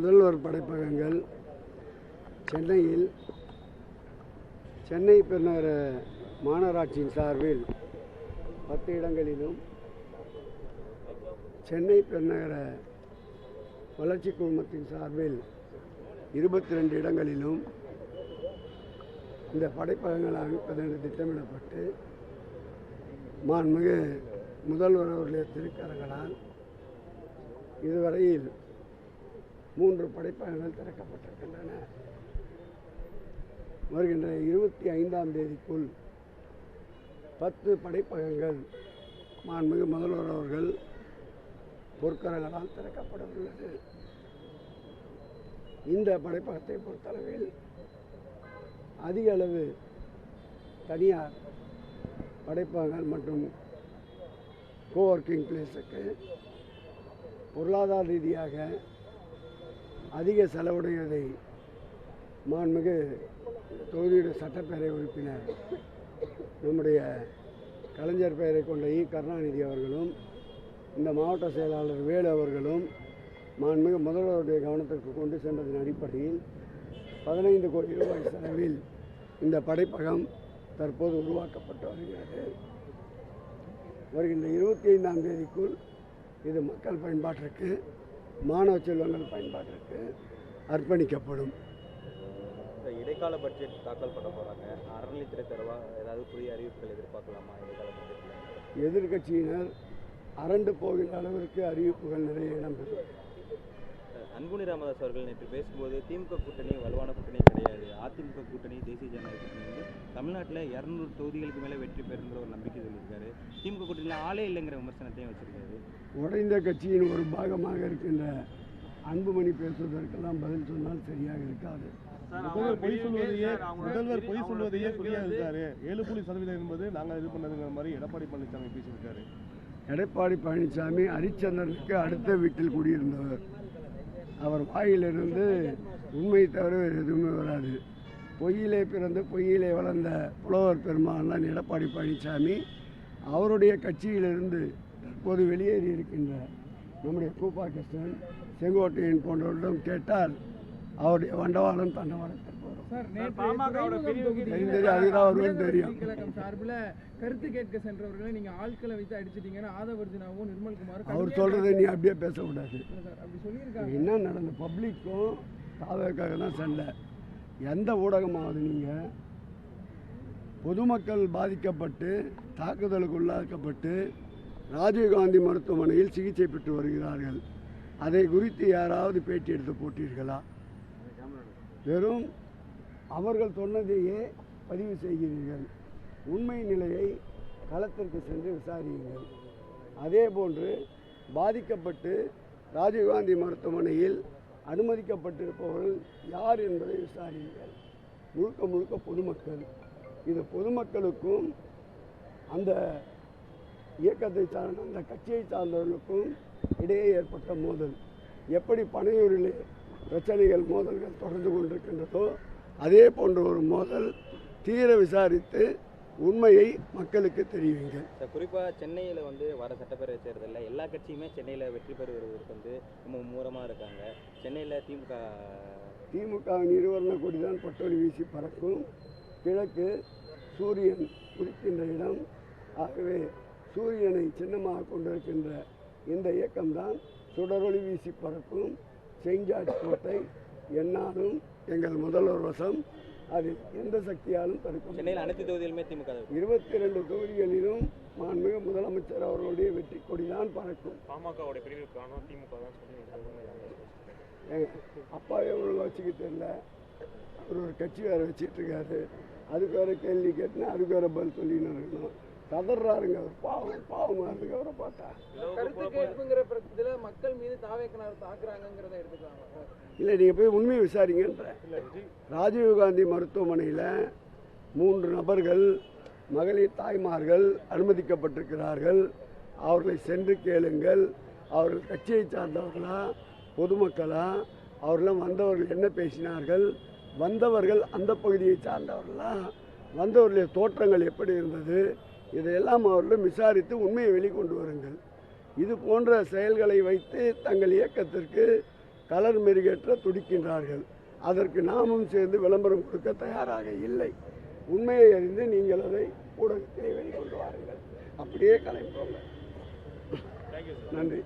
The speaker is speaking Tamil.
முதல்வர் படைப்பகங்கள் சென்னையில் சென்னை பெருநகர மாநகராட்சியின் சார்பில் 10 இடங்களிலும், சென்னை பெருநகர வளர்ச்சி குழுமத்தின் சார்பில் 22 இடங்களிலும் இந்த படைப்பகங்கள் அமைப்பதென்று திட்டமிடப்பட்டு மாண்புமிகு முதல்வர் அவருடைய திருக்கரங்களால் இதுவரையில் 3 படைப்பகங்கள் திறக்கப்பட்டிருக்கின்றன. வருகின்ற 25ஆம் தேதிக்குள் 10 படைப்பகங்கள் மாண்புமிகு முதல்வர் அவர்கள் பொற்கரங்களால் திறக்கப்பட உள்ளது. இந்த படைப்பகத்தை பொறுத்தளவில் அதிக அளவு தனியார் படைப்பகங்கள் மற்றும் கோவர்க்கிங் பிளேஸுக்கு பொருளாதார ரீதியாக அதிக செலவுடையதை மாண்புமிகு தொகுதியுடைய சட்டப்பேரவை உறுப்பினர் நம்முடைய கலைஞர் பெயரை கொண்ட கருணாநிதி அவர்களும் இந்த மாவட்ட செயலாளர் வேலு அவர்களும் மாண்புமிகு முதல்வருடைய கவனத்திற்கு கொண்டு சென்றதன் அடிப்படையில் 15 கோடி ரூபாய் செலவில் இந்த படைப்பகம் தற்போது உருவாக்கப்பட்டு வருகிறது. வருகின்ற 25ஆம் தேதிக்குள் இது மக்கள் பயன்பாட்டிற்கு, மாணவ செல்வங்கள் பயன்பாட்டிற்கு அர்ப்பணிக்கப்படும். இடைக்கால பட்ஜெட் தாக்கல் பண்ண போகிறாங்க. அறநிலைத்துறை தரவா ஏதாவது புதிய அறிவிப்புகள் எதிர்பார்க்கலாமா? இடைக்கால பட்ஜெட்டில் எதிர்கட்சியினர் அரண்டு போகின்ற அளவிற்கு அறிவிப்புகள் நிறைய இடம்பெறும். அன்புமணி ராமதாஸ் அவர்கள் நேற்று பேசும்போது திமுக கூட்டணி வலுவான கூட்டணி கிடையாது, அதிமுக கூட்டணி தேசிய ஜனநாயக கூட்டணி வந்து தமிழ்நாட்டில் 200 தொகுதிகளுக்கு மேலே வெற்றி பெறுங்கிற ஒரு நம்பிக்கை சொல்லியிருக்காரு. திமுக கூட்டணியில் ஆளே இல்லைங்கிற விமர்சனத்தையும் வச்சிருக்காரு. உடைந்த கட்சியின் ஒரு பாகமாக இருக்கின்ற அன்புமணி பேசுவதற்கெல்லாம் பதில் சொன்னால் சரியாக இருக்காது. முதல்வர் பொய் சொல்வதையே சொல்லியா இருக்காரு. 7% என்பது நாங்கள் இது பண்ணதுங்கிற மாதிரி எடப்பாடி பழனிசாமி பேசியிருக்காரு. எடப்பாடி பழனிசாமி ஹரிச்சந்திரனுக்கு அடுத்த வீட்டில் குடியிருந்தவர். அவர் வாயிலிருந்து உண்மை தவிர எதுவுமே வராது. பொய்யிலே பிறந்து பொய்யிலே வளர்ந்த புலவர் பெருமான் தான் எடப்பாடி பழனிசாமி. அவருடைய கட்சியிலிருந்து தற்போது வெளியேறி இருக்கின்ற நம்முடைய கூப்பா கிருஷ்ணன், செங்கோட்டையன் போன்றவரிடம் கேட்டால் அவருடைய வண்டவாளம் தண்டவாளத்திற்கு கருத்து கேட்க சென்றவர்களை நீங்க ஆட்களை வைத்து அடிச்சிட்டீங்கன்னு ஆதவர்ஜனாவும் நிர்மல்குமார் அவர் சொல்றதை நீ அப்படியே பேசக்கூடாது. என்ன நடந்த பப்ளிக்கும் தாவக்காக தான் சண்டை. எந்த ஊடகமாவது நீங்கள் பொதுமக்கள் பாதிக்கப்பட்டு தாக்குதலுக்கு உள்ளாக்கப்பட்டு ராஜீவ்காந்தி மருத்துவமனையில் சிகிச்சை பெற்று வருகிறார்கள். அதை குறித்து யாராவது பேட்டி எடுத்து போட்டீர்களா? வெறும் அவர்கள் சொன்னதையே பதிவு செய்கிறீர்கள். உண்மை நிலையை களத்திற்கு சென்று விசாரியுங்கள். அதே போன்று பாதிக்கப்பட்டு ராஜீவ்காந்தி மருத்துவமனையில் அனுமதிக்கப்பட்டிருப்பவர்கள் யார் என்பதை விசாரியுங்கள். முழுக்க முழுக்க பொதுமக்கள். இது பொதுமக்களுக்கும் அந்த இயக்கத்தை சார்ந்த அந்த கட்சியை சார்ந்தவர்களுக்கும் இடையே ஏற்பட்ட மோதல். எப்படி பனையூரிலே பிரச்சனைகள் மோதல்கள் தொடர்ந்து கொண்டிருக்கின்றதோ அதே போன்ற ஒரு மோதல் தீர விசாரித்து உண்மையை மக்களுக்கு தெரிவிங்கள். குறிப்பாக சென்னையில் வந்து வர சட்டப்பேரவை தேர்தலில் எல்லா கட்சியுமே சென்னையில் வெற்றி பெறுவதற்கு வந்து ரொம்ப மும்முரமாக இருக்காங்க. சென்னையில் திமுகவின் இருவர்ண கொடி தான் பட்டொலி வீசி பறக்கும். கிழக்கு சூரியன் உதிக்கின்ற இடம். ஆகவே சூரியனை சின்னமாக கொண்டிருக்கின்ற இந்த இயக்கம்தான் சுடரொளி வீசி பறக்கும். செயின்ட் ஜார்ஜ் கோட்டை என்னாலும் எங்கள் முதல்வர் வசம். அது எந்த சக்தியாலும் தடுக்கும். சென்னையில் அனைத்து தொகுதிகளுமே திமுக 22 தொகுதிகளிலும் மாண்புமிகு முதலமைச்சர் அவர்களுடைய வெற்றி கொடிதான் பறக்கும். பாமகவுடைய பிரிவுக்கான திமுக தான் அப்பாவே ஒழுங்காக வச்சுக்க தெரியல. அவர் ஒரு கட்சி வேறு வச்சிட்டு இருக்காரு. அதுக்கு வேறு கேள்வி கேட்டுனா அதுக்கு வேறு பதில் சொல்லின்னு இருக்கணும். கதறாருங்க. அவர் பாவமாக இருக்கு அவரை பார்த்தா. கருத்து கேட்புங்கிற பிரச்சனை மக்கள் மீது தாவேக்கனார் தாக்குறாங்கிறத எடுத்துக்கலாம். இல்லை, நீங்கள் போய் உண்மையை விசாரிங்கன்ற. ராஜீவ்காந்தி மருத்துவமனையில் 3 நபர்கள் மகளிர் தாய்மார்கள் அனுமதிக்கப்பட்டிருக்கிறார்கள். அவர்களை சென்று கேளுங்கள். அவர்கள் கட்சியை சார்ந்தவர்களா பொதுமக்களா? அவர்களும் வந்தவர்கள் என்ன பேசினார்கள்? வந்தவர்கள் அந்த பகுதியை சார்ந்தவர்களா? வந்தவர்களுடைய தோற்றங்கள் எப்படி இருந்தது? இதையெல்லாம் அவர்களும் விசாரித்து உண்மையை வெளிக்கொண்டு வருங்கள். இது போன்ற செயல்களை வைத்து தங்கள் இயக்கத்திற்கு கலர் மெருகேற்ற துடிக்கின்றார்கள். அதற்கு நாமும் சேர்ந்து விளம்பரம் கொடுக்க தயாராக இல்லை. உண்மையை அறிந்து நீங்கள் அதை ஊடகத்திலே வெளிக்கொண்டு வாருங்கள். அப்படியே கலைப்போங்க. நன்றி.